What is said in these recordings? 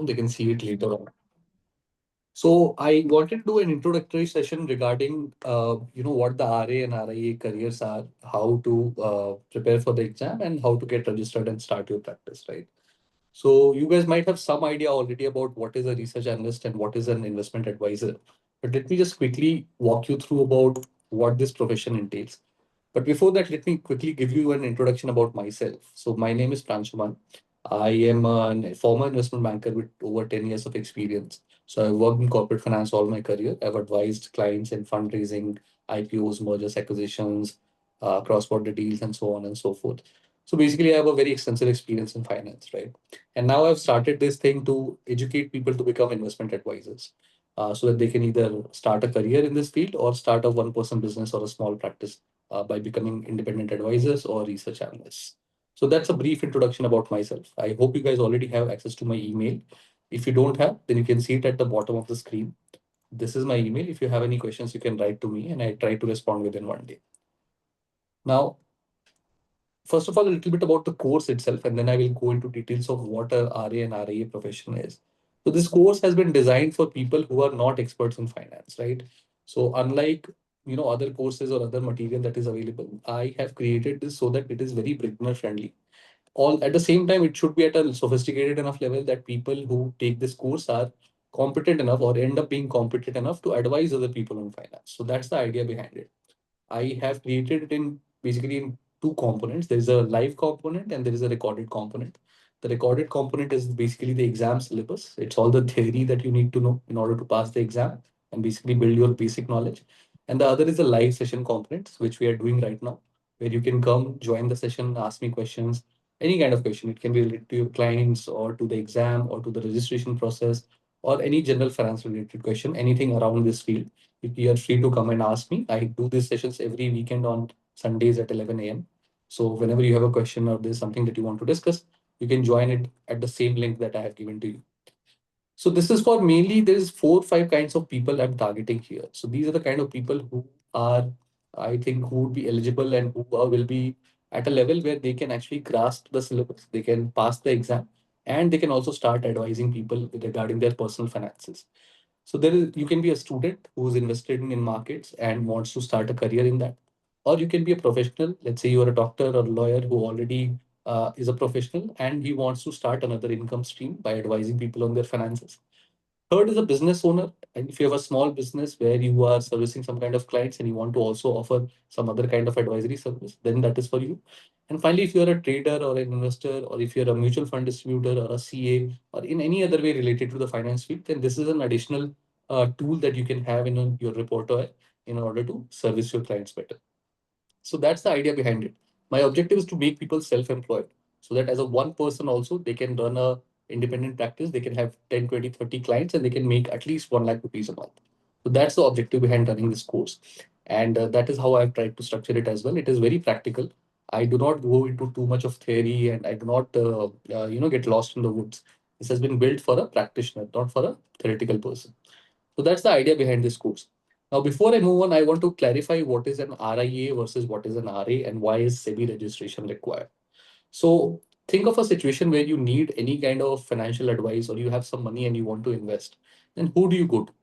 they can see it later on. So I wanted to do an introductory session regarding, what the RA and RIA careers are, how to prepare for the exam, and how to get registered and start your practice, right? So you guys might have some idea already about what is a research analyst and what is an investment advisor. But let me just quickly walk you through about what this profession entails. But before that, let me quickly give you an introduction about myself. So my name is Pranshumaan. I am a former investment banker with over 10 years of experience. So I've worked in corporate finance all my career. I've advised clients in fundraising, IPOs, mergers, acquisitions, cross-border deals, and so on and so forth. So basically, I have a very extensive experience in finance, right? And now I've started this thing to educate people to become investment advisors, so that they can either start a career in this field or start a one-person business or a small practice by becoming independent advisors or research analysts. So that's a brief introduction about myself. I hope you guys already have access to my email. If you don't have, then you can see it at the bottom of the screen. This is my email. If you have any questions, you can write to me and I try to respond within one day. Now, first of all, a little bit about the course itself, and then I will go into details of what a RA and RIA profession is. So this course has been designed for people who are not experts in finance, right? So unlike other courses or other material that is available, I have created this so that it is very beginner friendly. All at the same time, it should be at a sophisticated enough level that people who take this course are competent enough or end up being competent enough to advise other people on finance. So that's the idea behind it. I have created it in basically in two components. There is a live component and there is a recorded component. The recorded component is basically the exam syllabus. It's all the theory that you need to know in order to pass the exam and basically build your basic knowledge. And the other is the live session components, which we are doing right now, where you can come, join the session, ask me questions, any kind of question. It can be related to your clients or to the exam or to the registration process or any general finance related question, anything around this field. You are free to come and ask me. I do these sessions every weekend on Sundays at 11 a.m. So whenever you have a question or there's something that you want to discuss, you can join it at the same link that I have given to you. So this is for mainly there's 4 or 5 kinds of people I'm targeting here. So these are the kind of people who are, I think, who would be eligible and who will be at a level where they can actually grasp the syllabus, they can pass the exam, and they can also start advising people regarding their personal finances. So there is you can be a student who's invested in markets and wants to start a career in that, or you can be a professional. Let's say you are a doctor or lawyer who already is a professional and he wants to start another income stream by advising people on their finances. Third is a business owner. And if you have a small business where you are servicing some kind of clients and you want to also offer some other kind of advisory service, then that is for you. And finally, if you're a trader or an investor, or if you're a mutual fund distributor or a CA, or in any other way related to the finance field, then this is an additional tool that you can have in your repertoire in order to service your clients better. So that's the idea behind it. My objective is to make people self-employed so that as a one person also they can run a independent practice. They can have 10, 20, 30 clients and they can make at least 1 lakh rupees a month. So that's the objective behind running this course. And that is how I've tried to structure it as well. It is very practical. I do not go into too much of theory and I do not, get lost in the woods. This has been built for a practitioner, not for a theoretical person. So that's the idea behind this course. Now, before I move on, I want to clarify what is an RIA versus what is an RA and why is SEBI registration required. So think of a situation where you need any kind of financial advice or you have some money and you want to invest. Then who do you go to?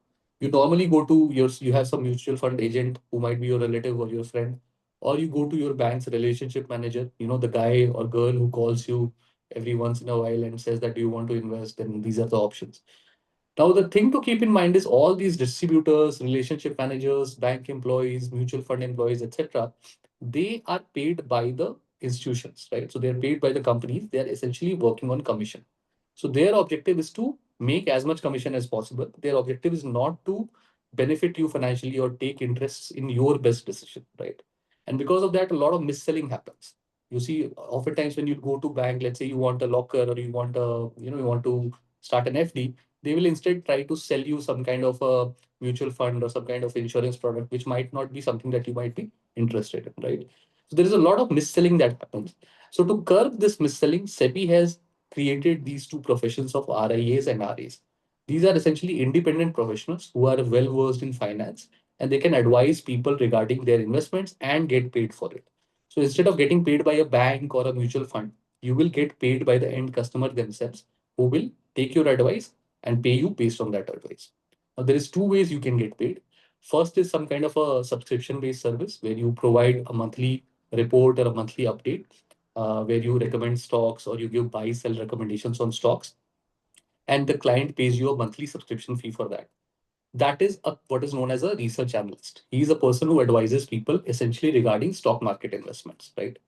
You normally go to you have some mutual fund agent who might be your relative or your friend, or you go to your bank's relationship manager, the guy or girl who calls you every once in a while and says that do you want to invest, then these are the options. Now, the thing to keep in mind is all these distributors, relationship managers, bank employees, mutual fund employees, etc., they are paid by the institutions, right? So they're paid by the companies. They're essentially working on commission. So their objective is to make as much commission as possible. Their objective is not to benefit you financially or take interests in your best decision, right? And because of that, a lot of mis-selling happens. You see, oftentimes when you go to bank, let's say you want a locker or you want to start an FD, they will instead try to sell you some kind of a mutual fund or some kind of insurance product, which might not be something that you might be interested in, right? So there is a lot of mis-selling that happens. So to curb this mis-selling, SEBI has created these two professions of RIAs and RAs. These are essentially independent professionals who are well versed in finance and they can advise people regarding their investments and get paid for it. So instead of getting paid by a bank or a mutual fund, you will get paid by the end customer themselves who will take your advice, and pay you based on that advice. Now, there is two ways you can get paid. First is some kind of a subscription-based service where you provide a monthly report or a monthly update, where you recommend stocks or you give buy sell recommendations on stocks, and the client pays you a monthly subscription fee for that. That is what is known as a research analyst. He is a person who advises people essentially regarding stock market investments, right?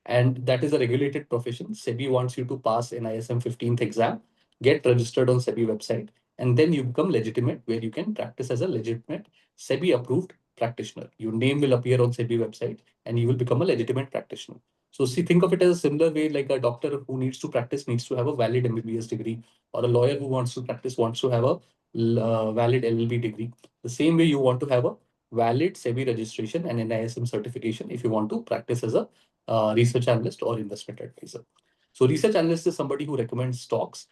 And that is a regulated profession. SEBI wants you to pass an ISM 15th exam, get registered on SEBI website, and then you become legitimate, where you can practice as a legitimate SEBI approved practitioner. Your name will appear on SEBI website, and you will become a legitimate practitioner. So see, think of it as a similar way, like a doctor who needs to practice needs to have a valid MBBS degree, or a lawyer who wants to practice wants to have a valid LLB degree. The same way you want to have a valid SEBI registration and NISM certification if you want to practice as a research analyst or investment advisor. So research analyst is somebody who recommends stocks.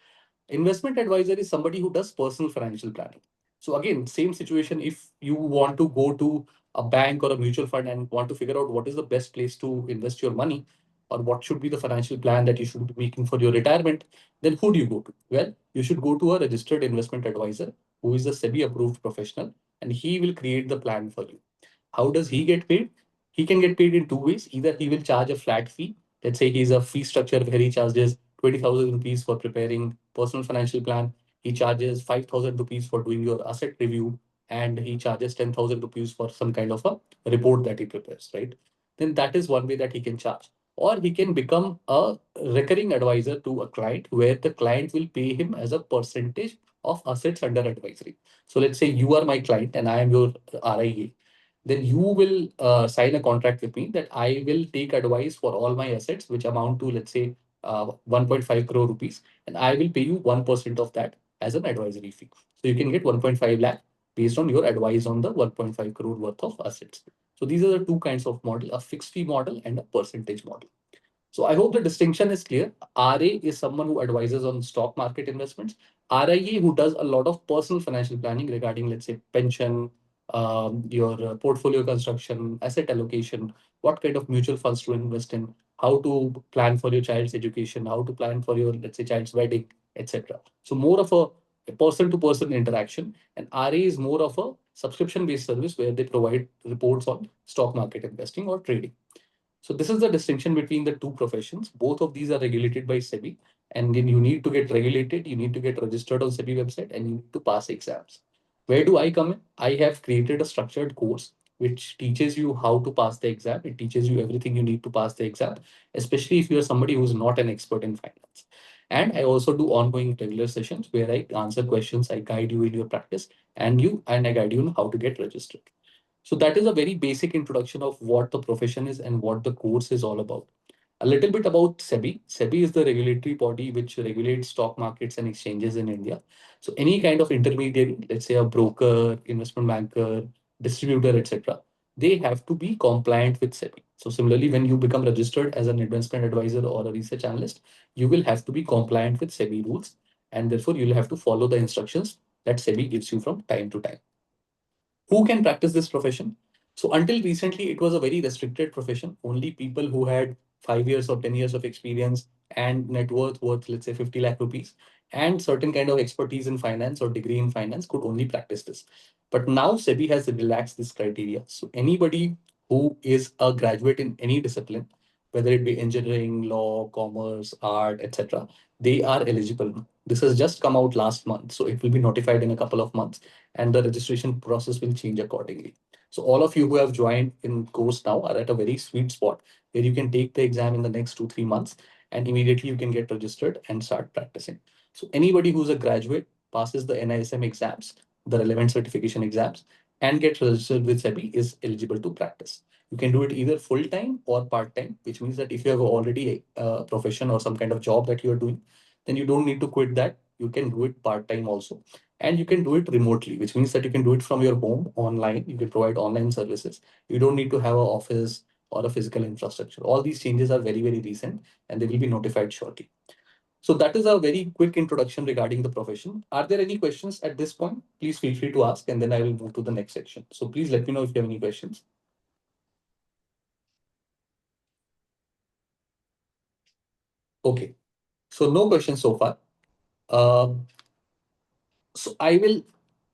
Investment advisor is somebody who does personal financial planning. So again, same situation. If you want to go to a bank or a mutual fund and want to figure out what is the best place to invest your money, or what should be the financial plan that you should be making for your retirement, then who do you go to? Well, you should go to a registered investment advisor who is a SEBI approved professional, and he will create the plan for you. How does he get paid? He can get paid in two ways. Either he will charge a flat fee. Let's say he's a fee structure where he charges 20,000 rupees for preparing personal financial plan. He charges 5,000 rupees for doing your asset review, and he charges 10,000 rupees for some kind of a report that he prepares, right? Then that is one way that he can charge. Or he can become a recurring advisor to a client, where the client will pay him as a percentage of assets under advisory. So let's say you are my client and I am your RIA, then you will sign a contract with me that I will take advice for all my assets, which amount to, let's say, 1.5 crore rupees, and I will pay you 1% of that as an advisory fee. So you can get 1.5 lakh based on your advice on the 1.5 crore worth of assets. So these are the two kinds of model: a fixed fee model and a percentage model. So I hope the distinction is clear. RA is someone who advises on stock market investments. RIA who does a lot of personal financial planning regarding, let's say, pension, your portfolio construction, asset allocation, what kind of mutual funds to invest in, how to plan for your child's education, how to plan for your, let's say, child's wedding, etc. So more of a person-to-person interaction, and RA is more of a subscription-based service where they provide reports on stock market investing or trading. So this is the distinction between the two professions. Both of these are regulated by SEBI, and then you need to get regulated, you need to get registered on SEBI website, and you need to pass exams. Where do I come in? I have created a structured course which teaches you how to pass the exam. It teaches you everything you need to pass the exam, especially if you are somebody who's not an expert in finance. And I also do ongoing regular sessions where I answer questions, I guide you in your practice, and I guide you on how to get registered. So that is a very basic introduction of what the profession is and what the course is all about. A little bit about SEBI. SEBI is the regulatory body which regulates stock markets and exchanges in India. So any kind of intermediary, let's say a broker, investment banker, distributor, etc., they have to be compliant with SEBI. So similarly, when you become registered as an investment advisor or a research analyst, you will have to be compliant with SEBI rules, and therefore you'll have to follow the instructions that SEBI gives you from time to time. Who can practice this profession? So until recently, it was a very restricted profession. Only people who had 5 years or 10 years of experience and net worth, let's say 50 lakh rupees, and certain kind of expertise in finance or degree in finance could only practice this. But now SEBI has relaxed this criteria. So anybody who is a graduate in any discipline, whether it be engineering, law, commerce, art, etc., they are eligible. This has just come out last month, so it will be notified in a couple of months, and the registration process will change accordingly. So all of you who have joined in course now are at a very sweet spot where you can take the exam in the next 2-3 months, and immediately you can get registered and start practicing. So anybody who's a graduate passes the NISM exams, the relevant certification exams, and gets registered with SEBI is eligible to practice. You can do it either full time or part time, which means that if you have already a profession or some kind of job that you are doing, then you don't need to quit that. You can do it part time also, and you can do it remotely, which means that you can do it from your home online. You can provide online services. You don't need to have an office or a physical infrastructure. All these changes are very, very recent, and they will be notified shortly. So that is a very quick introduction regarding the profession. Are there any questions at this point? Please feel free to ask, and then I will move to the next section. So please let me know if you have any questions. Okay. So no questions so far. Uh, so I will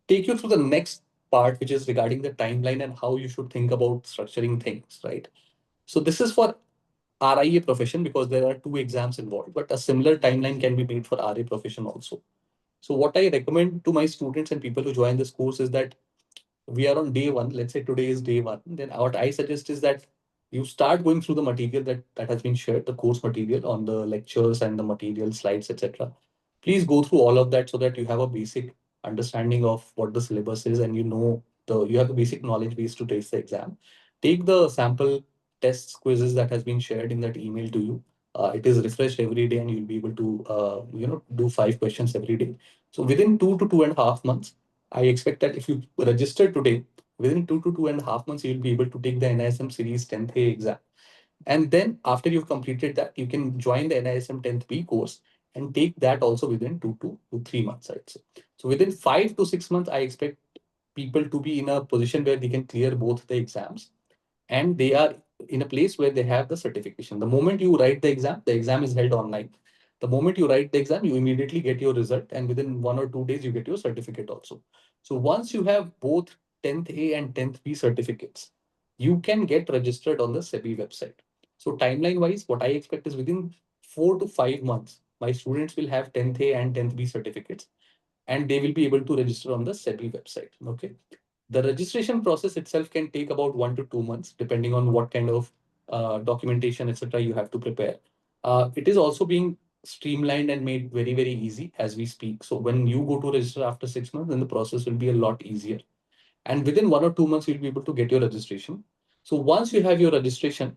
take you through the next part, which is regarding the timeline and how you should think about structuring things, right? So this is for RIA profession because there are two exams involved, but a similar timeline can be made for RA profession also. So what I recommend to my students and people who join this course is that we are on day one. Let's say today is day one. Then what I suggest is that you start going through the material that has been shared, the course material on the lectures and the material slides, etc. Please go through all of that so that you have a basic understanding of what the syllabus is and you have a basic knowledge base to take the exam. Take the sample tests quizzes that has been shared in that email to you. It is refreshed every day and you'll be able to do 5 questions every day. So within 2 to 2.5 months, I expect that if you register today, within 2 to 2.5 months, you'll be able to take the NISM Series 10th A exam. And then after you've completed that, you can join the NISM 10th B course and take that also within 2 to 3 months, I'd say. So within 5 to 6 months, I expect people to be in a position where they can clear both the exams and they are in a place where they have the certification. The moment you write the exam is held online. The moment you write the exam, you immediately get your result, and within 1 or 2 days, you get your certificate also. So once you have both 10th A and 10th B certificates, you can get registered on the SEBI website. So timeline wise, what I expect is within 4 to 5 months, my students will have 10th A and 10th B certificates, and they will be able to register on the SEBI website. Okay. The registration process itself can take about 1 to 2 months, depending on what kind of documentation, etc., you have to prepare. It is also being streamlined and made very, very easy as we speak. So when you go to register after 6 months, then the process will be a lot easier. And within 1 or 2 months, you'll be able to get your registration. So once you have your registration,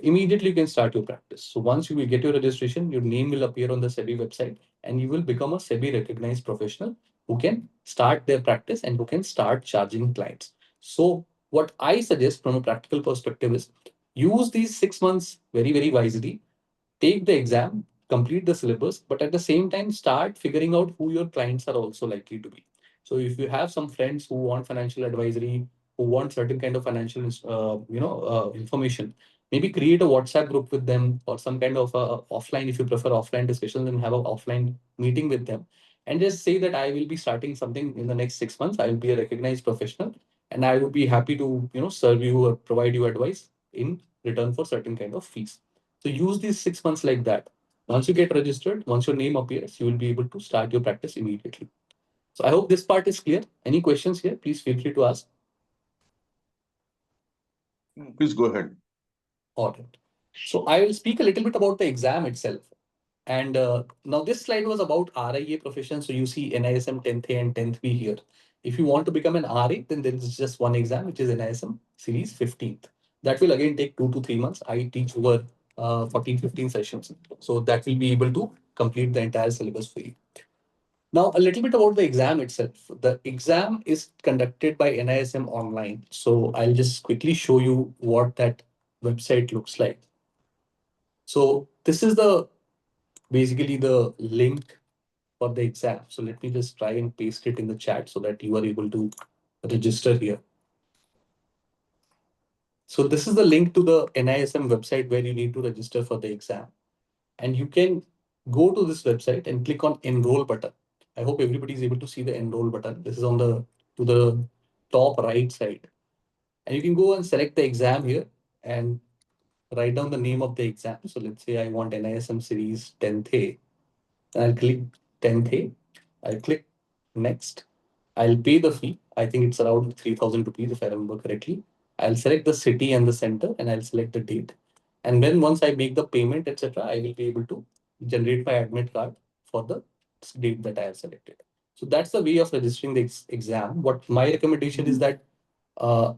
immediately you can start your practice. So once you will get your registration, your name will appear on the SEBI website and you will become a SEBI recognized professional who can start their practice and who can start charging clients. So what I suggest from a practical perspective is use these 6 months very, very wisely. Take the exam, complete the syllabus, but at the same time, start figuring out who your clients are also likely to be. So if you have some friends who want financial advisory, who want certain kind of financial, information, maybe create a WhatsApp group with them or some kind of offline, if you prefer offline discussions, and have an offline meeting with them, and just say that I will be starting something in the next 6 months. I will be a recognized professional, and I would be happy to serve you or provide you advice in return for certain kind of fees. So use these 6 months like that. Once you get registered, once your name appears, you will be able to start your practice immediately. So I hope this part is clear. Any questions here? Please feel free to ask. Please go ahead. All right. So I will speak a little bit about the exam itself. And now this slide was about RIA profession. So you see NISM 10th A and 10th B here. If you want to become an RA, then there is just one exam, which is NISM series 15th. That will again take 2 to 3 months. I teach over 14, 15 sessions. So that will be able to complete the entire syllabus for you. Now, a little bit about the exam itself. The exam is conducted by NISM online. So I'll just quickly show you what that website looks like. So this is basically the link for the exam. So let me just try and paste it in the chat so that you are able to register here. So this is the link to the NISM website where you need to register for the exam. And you can go to this website and click on enroll button. I hope everybody is able to see the enroll button. This is on to the top right side. And you can go and select the exam here and write down the name of the exam. So let's say I want NISM series 10th A. I'll click 10th A. I'll click next. I'll pay the fee. I think it's around 3,000 rupees if I remember correctly. I'll select the city and the center and I'll select the date. And then once I make the payment, etc., I will be able to generate my admit card for the date that I have selected. So that's the way of registering the exam. What my recommendation is that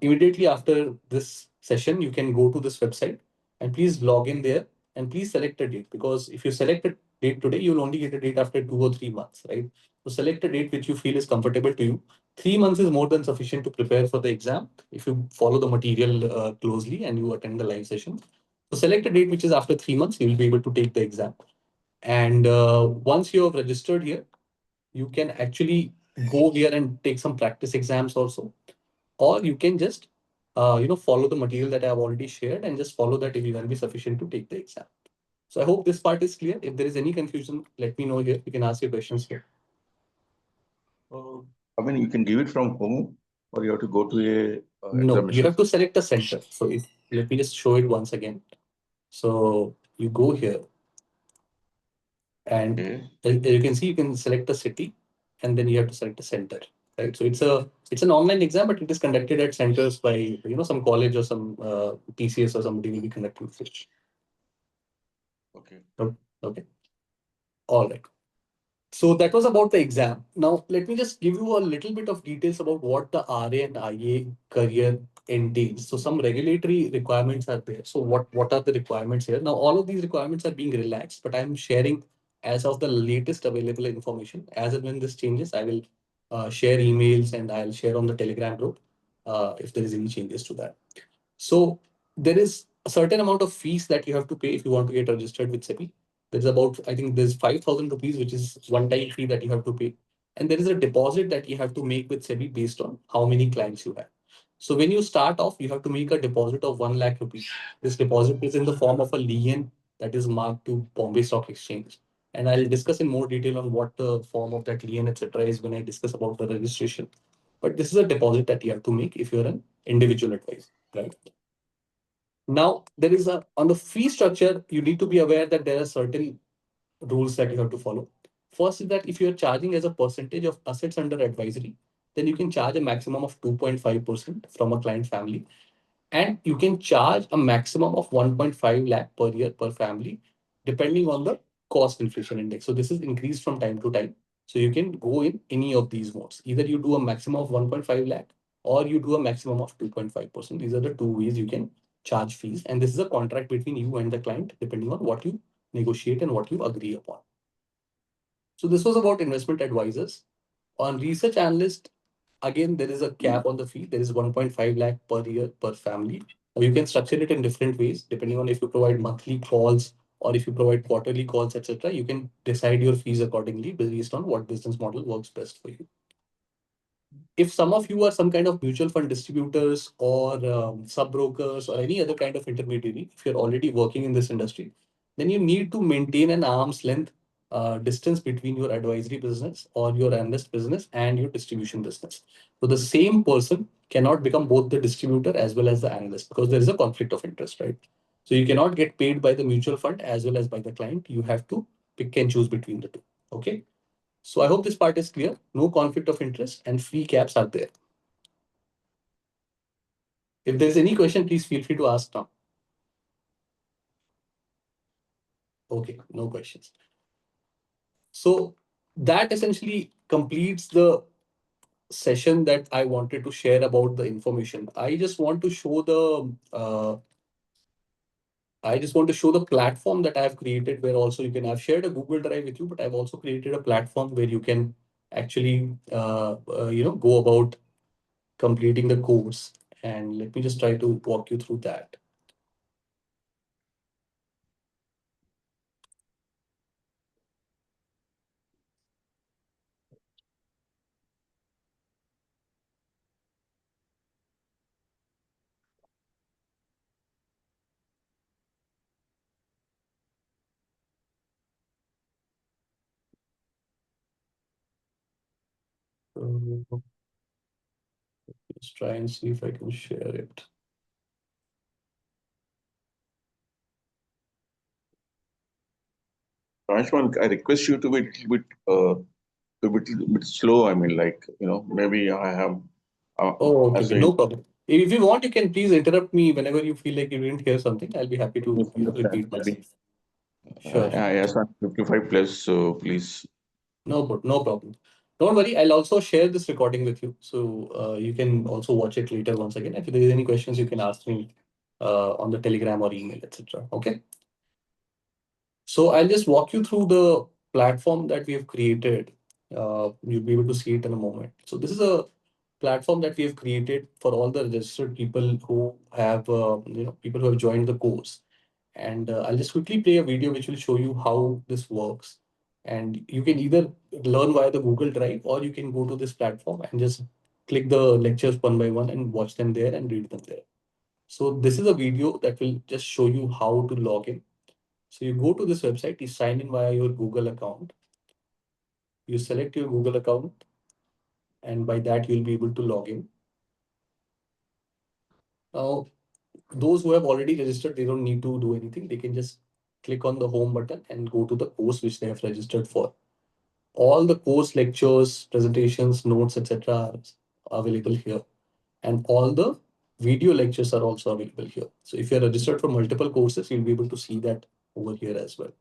immediately after this session, you can go to this website and please log in there and please select a date, because if you select a date today, you'll only get a date after 2 or 3 months, right? So select a date which you feel is comfortable to you. 3 months is more than sufficient to prepare for the exam if you follow the material closely and you attend the live session. So select a date which is after 3 months, you will be able to take the exam. And once you have registered here, you can actually go here and take some practice exams also, or you can just follow the material that I have already shared and just follow that. It will be sufficient to take the exam. So I hope this part is clear. If there is any confusion, let me know here. You can ask your questions here. Uh, I mean, you can give it from home, or you have to go to a No, you examination. have to select a center. So let me just show it once again. So you go here and Okay. you can see you can select a city and then you have to select a center. Right. So it's an online exam, but it is conducted at centers by some college or some TCS or somebody will be conducting it. Okay. Okay. All right. So that was about the exam. Now, let me just give you a little bit of details about what the RA and IA career entails. So some regulatory requirements are there. So what are the requirements here? Now, all of these requirements are being relaxed, but I'm sharing as of the latest available information. As and when this changes, I will share emails and I'll share on the Telegram group if there is any changes to that. So there is a certain amount of fees that you have to pay if you want to get registered with SEBI. There's about, I think there's 5,000 rupees, which is one-time fee that you have to pay. And there is a deposit that you have to make with SEBI based on how many clients you have. So when you start off, you have to make a deposit of 1 lakh rupees. This deposit is in the form of a lien that is marked to Bombay Stock Exchange. And I'll discuss in more detail on what the form of that lien, etc., is when I discuss about the registration. But this is a deposit that you have to make if you're an individual advisor, right? Now, there is on the fee structure, you need to be aware that there are certain rules that you have to follow. First is that if you're charging as a percentage of assets under advisory, then you can charge a maximum of 2.5% from a client family. And you can charge a maximum of 1.5 lakh per year per family, depending on the cost inflation index. So this is increased from time to time. So you can go in any of these modes. Either you do a maximum of 1.5 lakh or you do a maximum of 2.5%. These are the two ways you can charge fees. And this is a contract between you and the client, depending on what you negotiate and what you agree upon. So this was about investment advisors. On research analyst, again, there is a cap on the fee. There is 1.5 lakh per year per family. Or you can structure it in different ways, depending on if you provide monthly calls or if you provide quarterly calls, etc. You can decide your fees accordingly based on what business model works best for you. If some of you are some kind of mutual fund distributors or sub brokers or any other kind of intermediary, if you're already working in this industry, then you need to maintain an arm's length distance between your advisory business or your analyst business and your distribution business. So the same person cannot become both the distributor as well as the analyst because there is a conflict of interest, right? So you cannot get paid by the mutual fund as well as by the client. You have to pick and choose between the two. Okay. So I hope this part is clear. No conflict of interest and fee caps are there. If there's any question, please feel free to ask now. Okay, no questions. So that essentially completes the session that I wanted to share about the information. I just want to show the platform that I have created where also you can have shared a Google Drive with you, but I've also created a platform where you can actually go about completing the course. And let me just try to walk you through that. Let's try and see if I can share it. Pranshumaan, I request you to be a bit slow. I mean, like, maybe I have, Oh, okay, as okay, a, no problem. If you want, you can please interrupt me whenever you feel like you didn't hear something. I'll be happy to repeat myself. Sure, sure. I asked 55 plus, so please. No problem. Don't worry, I'll also share this recording with you. So you can also watch it later once again. If there is any questions, you can ask me on the Telegram or email, etc. Okay. So I'll just walk you through the platform that we have created. You'll be able to see it in a moment. So this is a platform that we have created for all the registered people who have, people who have joined the course. And I'll just quickly play a video which will show you how this works. And you can either learn via the Google Drive or you can go to this platform and just click the lectures one by one and watch them there and read them there. So this is a video that will just show you how to log in. So you go to this website, you sign in via your Google account. You select your Google account, and by that you'll be able to log in. Now, those who have already registered, they don't need to do anything. They can just click on the home button and go to the course which they have registered for. All the course lectures, presentations, notes, etc. are available here. And all the video lectures are also available here. So if you're registered for multiple courses, you'll be able to see that over here as well.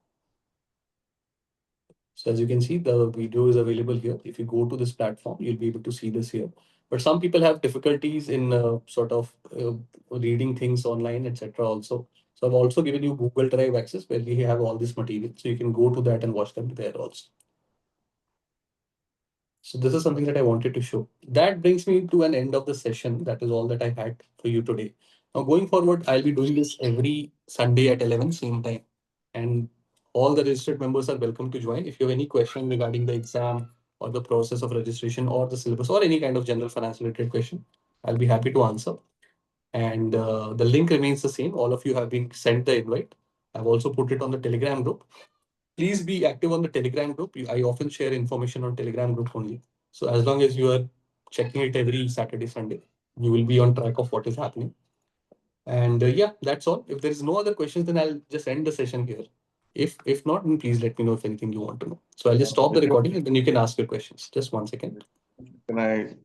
So as you can see, the video is available here. If you go to this platform, you'll be able to see this here. But some people have difficulties in reading things online, etc. also. So I've also given you Google Drive access where we have all this material. So you can go to that and watch them there also. So this is something that I wanted to show. That brings me to an end of the session. That is all that I had for you today. Now going forward, I'll be doing this every Sunday at 11 same time. And all the registered members are welcome to join. If you have any question regarding the exam or the process of registration or the syllabus or any kind of general finance related question, I'll be happy to answer. And the link remains the same. All of you have been sent the invite. I've also put it on the Telegram group. Please be active on the Telegram group. I often share information on Telegram group only. So as long as you are checking it every Saturday, Sunday, you will be on track of what is happening. And yeah, that's all. If there is no other questions, then I'll just end the session here. If not, then please let me know if anything you want to know. So I'll just stop the recording and then you can ask your questions. Just 1 second. Can I